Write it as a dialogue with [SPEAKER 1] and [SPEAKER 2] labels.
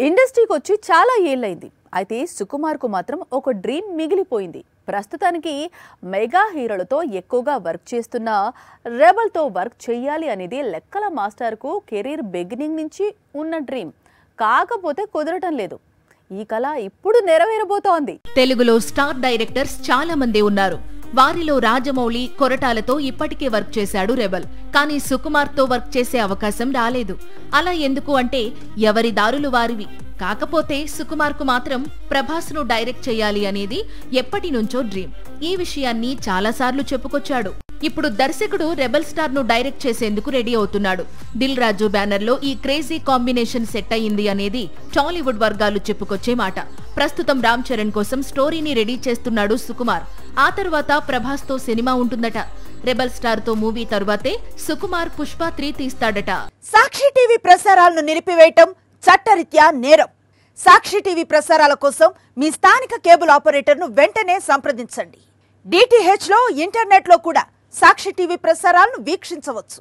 [SPEAKER 1] ఇండస్ట్రీకి వచ్చి చాలా ఏళ్లైంది. అయితే సుకుమార్కు మాత్రం ఒక డ్రీమ్ మిగిలిపోయింది. ప్రస్తుతానికి మెగా హీరోలతో ఎక్కువగా వర్క్ చేస్తున్న రెబల్తో వర్క్ చేయాలి అనేది లెక్కల మాస్టర్కు కెరీర్ బిగినింగ్ నుంచి ఉన్న డ్రీమ్. కాకపోతే కుదరటం లేదు. ఈ కళ ఇప్పుడు నెరవేరబోతోంది.
[SPEAKER 2] తెలుగులో స్టార్ డైరెక్టర్స్ చాలా మంది ఉన్నారు. వారిలో రాజమౌళి, కొరటాలతో ఇప్పటికే వర్క్ చేశాడు రెబల్. కానీ సుకుమార్తో వర్క్ చేసే అవకాశం రాలేదు. అలా ఎందుకు అంటే ఎవరి దారులు వారివి. కాకపోతే సుకుమార్కు మాత్రం ప్రభాస్ను డైరెక్ట్ చేయాలి అనేది ఎప్పటి నుంచో డ్రీమ్. ఈ విషయాన్ని చాలాసార్లు చెప్పుకొచ్చాడు. ఇప్పుడు దర్శకుడు రెబల్ స్టార్ ను డైరెక్ట్ చేసేందుకు రెడీ అవుతున్నాడు. దిల్ రాజు బ్యానర్ లో ఈ క్రేజీ కాంబినేషన్ సెట్ అయ్యింది అనేది టాలీవుడ్ వర్గాలు చెప్పుకొచ్చే మాట. ప్రస్తుతం రామ్ చరణ్ కోసం స్టోరీని రెడీ చేస్తున్నాడు సుకుమార్. ఆ తర్వాత ప్రభాస్ తో సినిమా ఉంటుందట. రెబల్ స్టార్ తో మూవీ తరువాతే సుకుమార్ పుష్ప 3 తీస్తాడట.
[SPEAKER 3] సాక్షి టీవీ ప్రసారాలను నిలిపివేయటం చట్టరీత్యా నేరం. సాక్షి టీవీ ప్రసారాల కోసం మీ స్థానిక కేబుల్ ఆపరేటర్ను వెంటనే సంప్రదించండి. DTH లో ఇంటర్నెట్ లో కూడా సాక్షి టీవీ ప్రసారాలను వీక్షించవచ్చు.